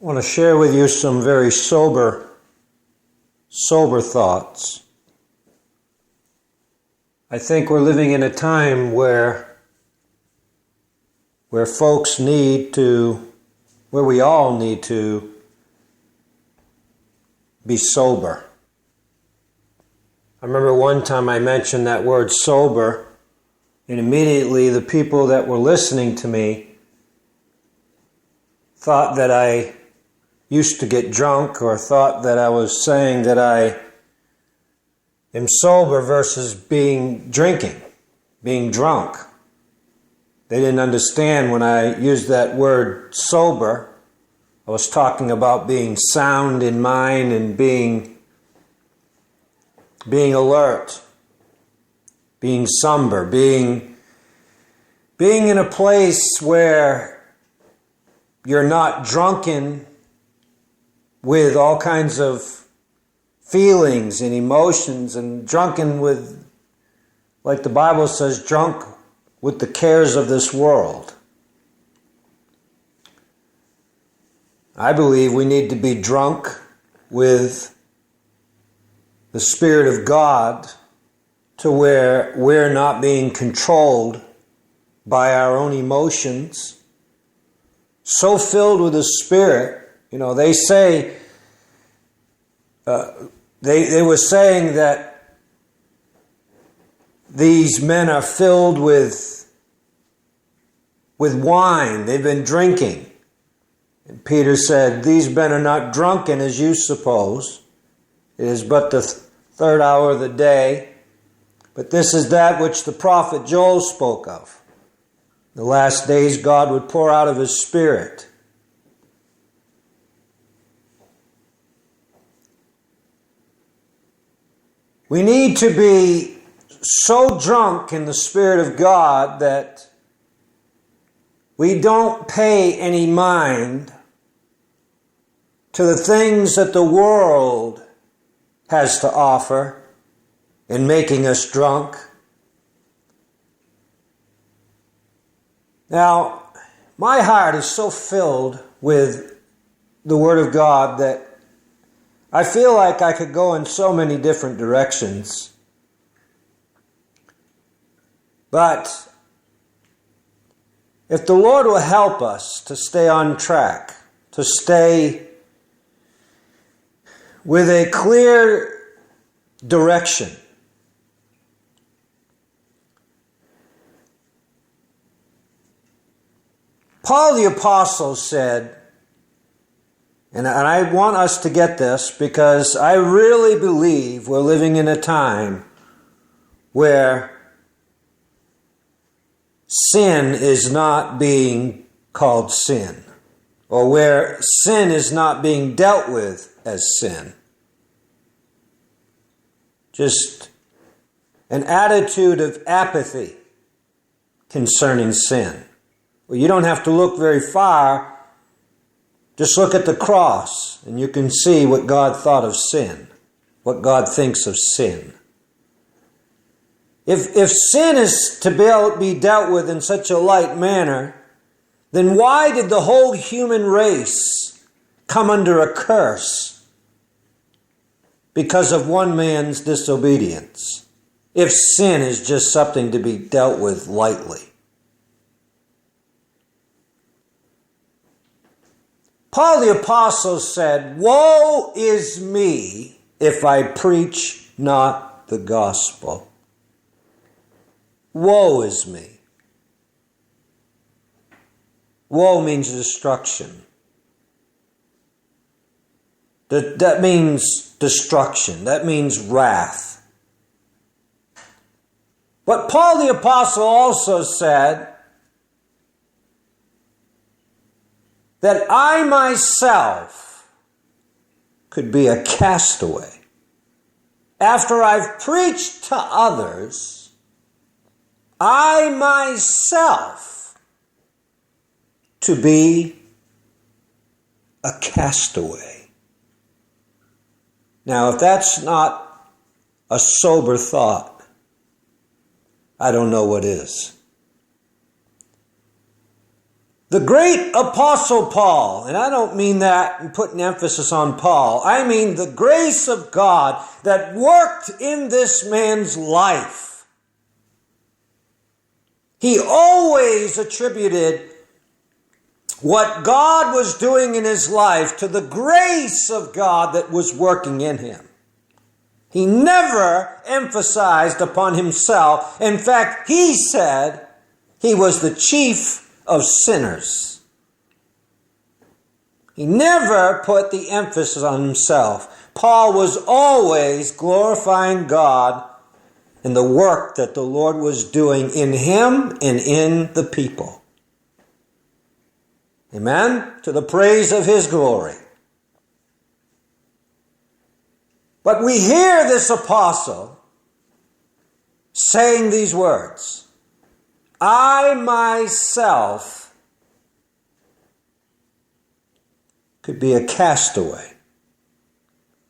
I want to share with you some very sober thoughts. I think we're living in a time where folks need to, where we all need to be sober. I remember one time I mentioned that word sober, and immediately the people that were listening to me thought that I used to get drunk, or thought that I was saying that I am sober versus being drunk. They didn't understand when I used that word sober. I was talking about being sound in mind and being alert, being somber, being in a place where you're not drunken with all kinds of feelings and emotions, and drunken with, like the Bible says, drunk with the cares of this world. I believe we need to be drunk with the Spirit of God, to where we're not being controlled by our own emotions. So filled with the Spirit. You know, they say, they were saying that these men are filled with wine. They've been drinking. And Peter said, these men are not drunken as you suppose. It is but the third hour of the day. But this is that which the prophet Joel spoke of. In the last days God would pour out of His Spirit. We need to be so drunk in the Spirit of God that we don't pay any mind to the things that the world has to offer in making us drunk. Now, my heart is so filled with the Word of God that I feel like I could go in so many different directions. But if the Lord will help us to stay on track, to stay with a clear direction, Paul the Apostle said, and I want us to get this, because I really believe we're living in a time where sin is not being called sin, or where sin is not being dealt with as sin. Just an attitude of apathy concerning sin. Well, you don't have to look very far. Just look at the cross and you can see what God thought of sin, what God thinks of sin. If sin is to be dealt with in such a light manner, then why did the whole human race come under a curse because of one man's disobedience, if sin is just something to be dealt with lightly? Paul the Apostle said, "Woe is me if I preach not the gospel." Woe is me. Woe means destruction. That means destruction. That means wrath. But Paul the Apostle also said that I myself could be a castaway. After I've preached to others, I myself to be a castaway. Now, if that's not a sober thought, I don't know what is. The great Apostle Paul, and I don't mean that and putting emphasis on Paul. I mean the grace of God that worked in this man's life. He always attributed what God was doing in his life to the grace of God that was working in him. He never emphasized upon himself. In fact, he said he was the chief of sinners. He never put the emphasis on himself. Paul was always glorifying God in the work that the Lord was doing in him and in the people. Amen? To the praise of his glory. But we hear this apostle saying these words, I myself could be a castaway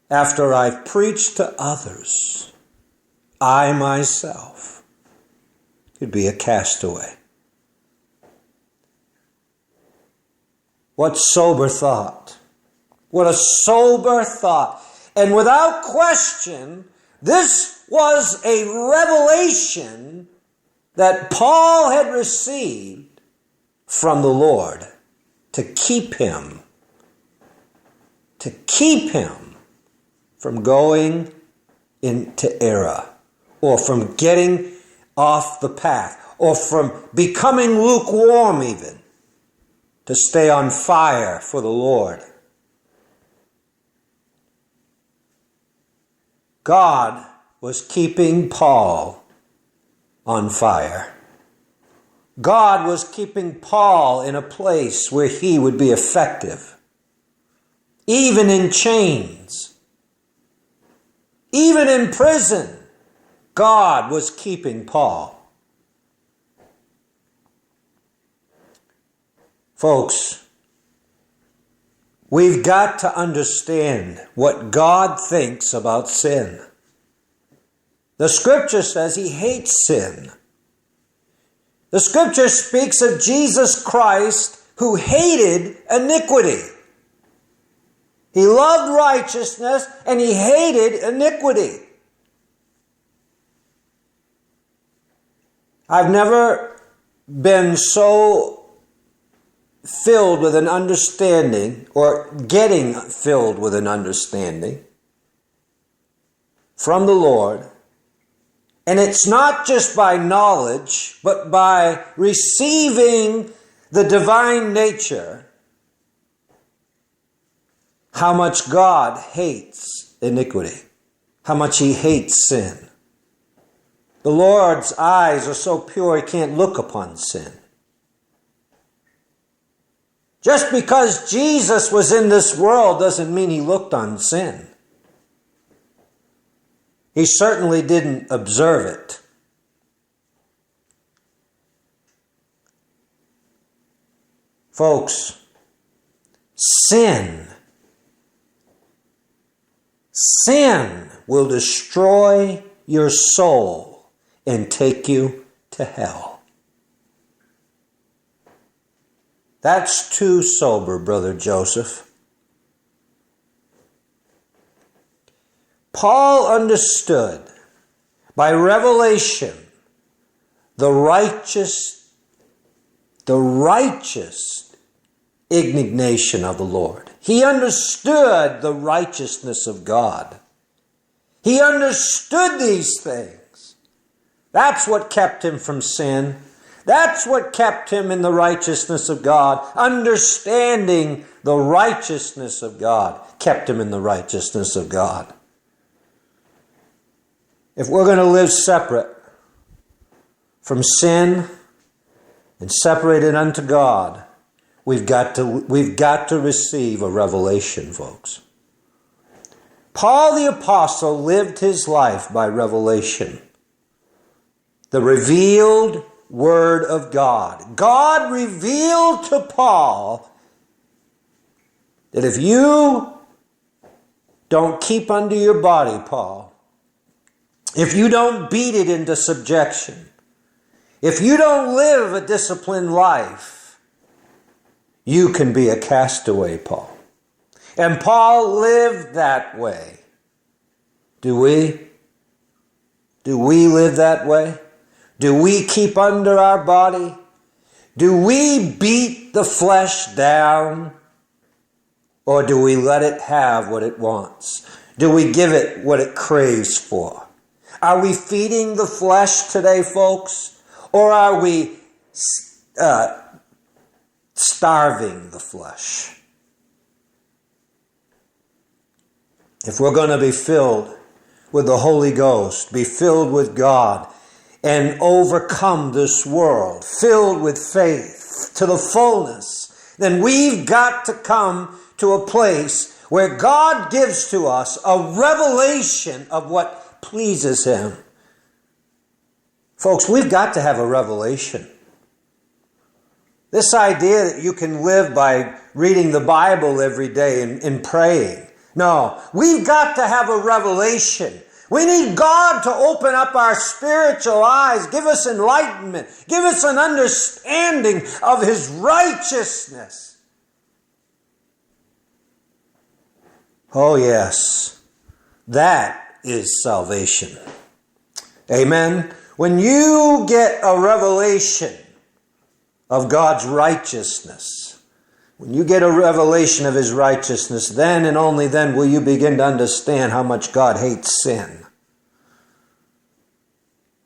after I've preached to others. I myself could be a castaway. What sober thought. What a sober thought. And without question, this was a revelation that Paul had received from the Lord to keep him from going into error, or from getting off the path, or from becoming lukewarm even, to stay on fire for the Lord. God was keeping Paul on fire. God was keeping Paul in a place where he would be effective. Even in chains, even in prison, God was keeping Paul. Folks, we've got to understand what God thinks about sin. The scripture says he hates sin. The scripture speaks of Jesus Christ who hated iniquity. He loved righteousness and he hated iniquity. I've never been so filled with an understanding, or getting filled with an understanding from the Lord. And it's not just by knowledge, but by receiving the divine nature, how much God hates iniquity, how much he hates sin. The Lord's eyes are so pure he can't look upon sin. Just because Jesus was in this world doesn't mean he looked on sin. He certainly didn't observe it. Folks, sin will destroy your soul and take you to hell. That's too sober, Brother Joseph. Paul understood by revelation the righteous indignation of the Lord. He understood the righteousness of God. He understood these things. That's what kept him from sin. That's what kept him in the righteousness of God. Understanding the righteousness of God kept him in the righteousness of God. If we're going to live separate from sin and separated unto God, we've got to receive a revelation, folks. Paul the Apostle lived his life by revelation. The revealed Word of God. God revealed to Paul that if you don't keep under your body, Paul, if you don't beat it into subjection, if you don't live a disciplined life, you can be a castaway, Paul. And Paul lived that way. Do we? Do we live that way? Do we keep under our body? Do we beat the flesh down? Or do we let it have what it wants? Do we give it what it craves for? Are we feeding the flesh today, folks? Or are we starving the flesh? If we're going to be filled with the Holy Ghost, be filled with God, and overcome this world, filled with faith to the fullness, then we've got to come to a place where God gives to us a revelation of what pleases Him. Folks, we've got to have a revelation. This idea that you can live by reading the Bible every day and praying. No, we've got to have a revelation. We need God to open up our spiritual eyes, give us enlightenment, give us an understanding of His righteousness. Oh yes, that is salvation. Amen. When you get a revelation of God's righteousness, when you get a revelation of His righteousness, then and only then will you begin to understand how much God hates sin.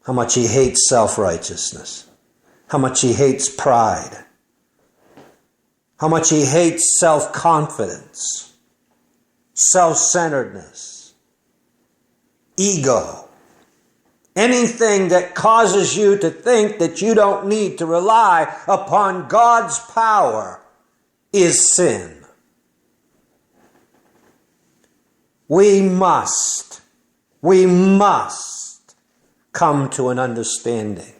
How much He hates self-righteousness. How much He hates pride. How much He hates self-confidence, self-centeredness, ego. Anything that causes you to think that you don't need to rely upon God's power is sin. We must come to an understanding.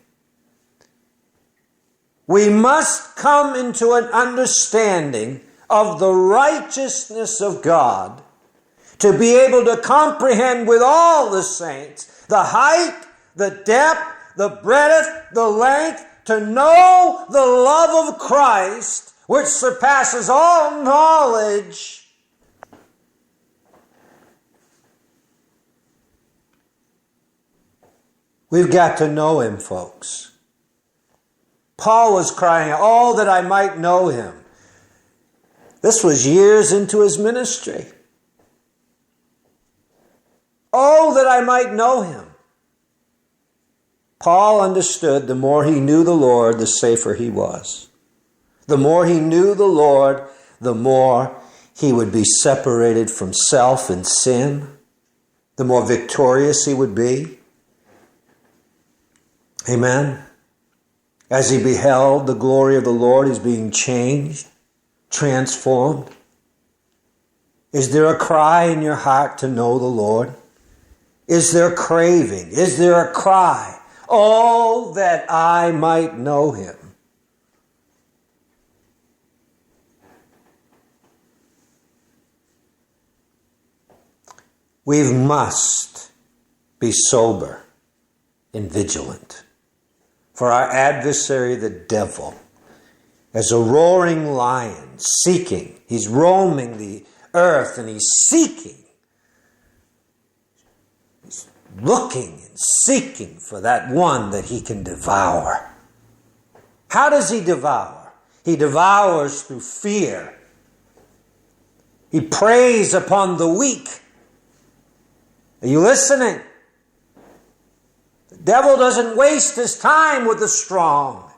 We must come into an understanding of the righteousness of God to be able to comprehend with all the saints the height, the depth, the breadth, the length, to know the love of Christ, which surpasses all knowledge. We've got to know Him, folks. Paul was crying, "Oh, that I might know Him." This was years into his ministry. Oh, that I might know Him. Paul understood the more he knew the Lord, the safer he was. The more he knew the Lord, the more he would be separated from self and sin, the more victorious he would be. Amen. As he beheld the glory of the Lord, he's being changed, transformed. Is there a cry in your heart to know the Lord? Is there craving? Is there a cry? Oh, that I might know Him. We must be sober and vigilant. For our adversary, the devil, as a roaring lion, seeking. He's roaming the earth and he's seeking. He's looking and seeking for that one that he can devour. How does he devour? He devours through fear. He preys upon the weak. Are you listening? The devil doesn't waste his time with the strong.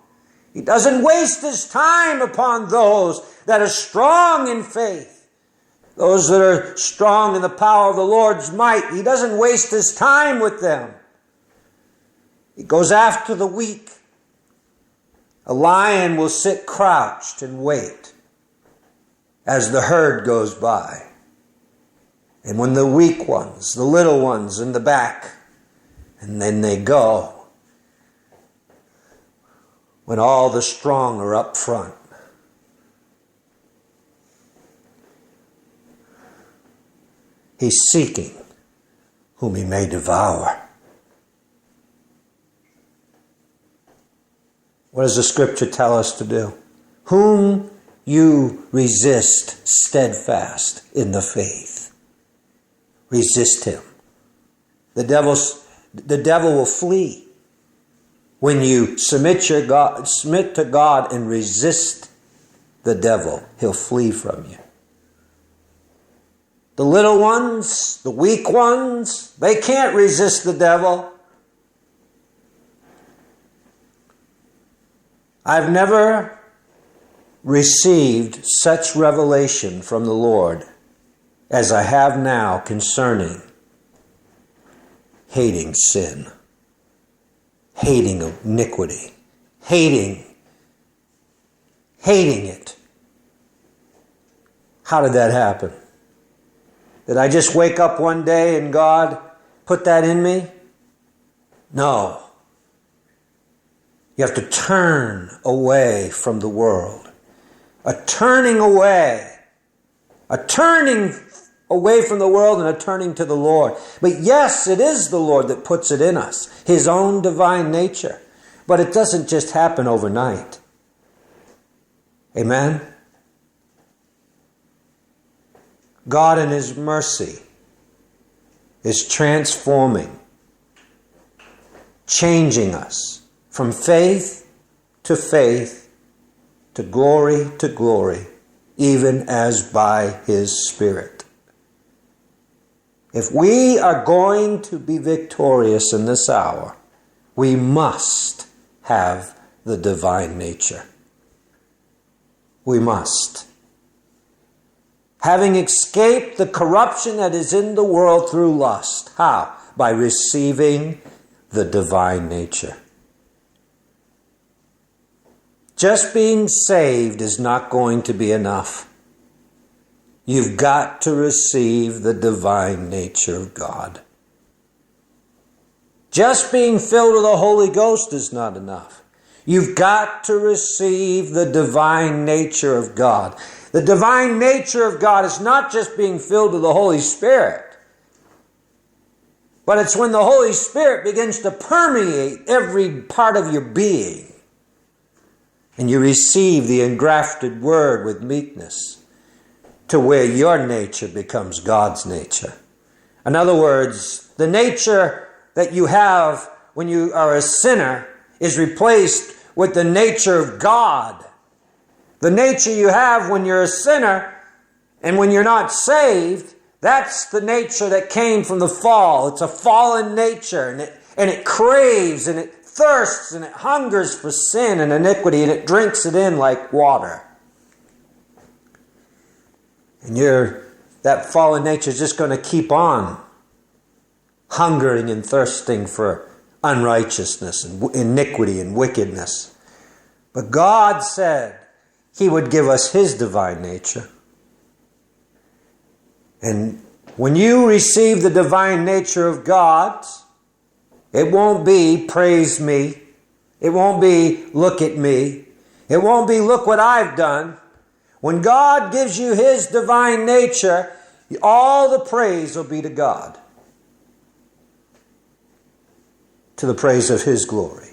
He doesn't waste his time upon those that are strong in faith. Those that are strong in the power of the Lord's might. He doesn't waste his time with them. He goes after the weak. A lion will sit crouched and wait as the herd goes by. And when the weak ones, the little ones in the back, and then they go, when all the strong are up front. He's seeking whom he may devour. What does the scripture tell us to do? Whom you resist steadfast in the faith. Resist him. The devil will flee. When you submit to God and resist the devil, he'll flee from you. The little ones, the weak ones, they can't resist the devil. I've never received such revelation from the Lord as I have now concerning hating sin, hating iniquity, hating it. How did that happen? Did I just wake up one day and God put that in me? No. You have to turn away from the world. A turning away from the world and a turning to the Lord. But yes, it is the Lord that puts it in us, his own divine nature. But it doesn't just happen overnight. Amen? God in his mercy is transforming, changing us from faith to glory, even as by his Spirit. If we are going to be victorious in this hour, we must have the divine nature. We must. Having escaped the corruption that is in the world through lust. How? By receiving the divine nature. Just being saved is not going to be enough. You've got to receive the divine nature of God. Just being filled with the Holy Ghost is not enough. You've got to receive the divine nature of God. The divine nature of God is not just being filled with the Holy Spirit, but it's when the Holy Spirit begins to permeate every part of your being and you receive the engrafted word with meekness to where your nature becomes God's nature. In other words, the nature that you have when you are a sinner is replaced with the nature of God. The nature you have when you're a sinner and when you're not saved, that's the nature that came from the fall. It's a fallen nature, and it craves and it thirsts and it hungers for sin and iniquity, and it drinks it in like water. And that fallen nature is just going to keep on hungering and thirsting for unrighteousness and iniquity and wickedness. But God said he would give us his divine nature. And when you receive the divine nature of God, it won't be praise me. It won't be look at me. It won't be look what I've done. When God gives you his divine nature, all the praise will be to God. To the praise of his glory.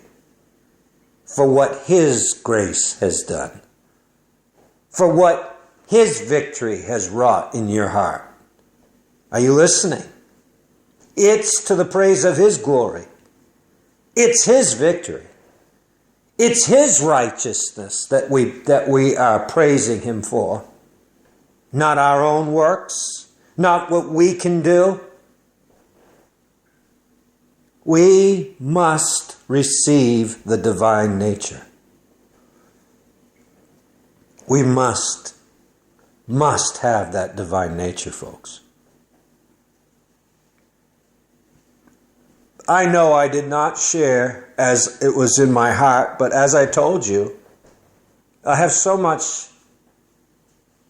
For what his grace has done. For what his victory has wrought in your heart. Are you listening? It's to the praise of his glory. It's his victory. It's his righteousness that we are praising him for. Not our own works. Not what we can do. We must receive the divine nature. We must have that divine nature, folks. I know I did not share as it was in my heart, but as I told you, I have so much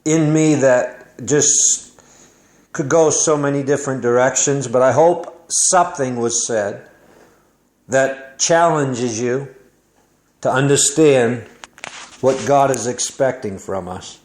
in me that just could go so many different directions, but I hope something was said that challenges you to understand what God is expecting from us.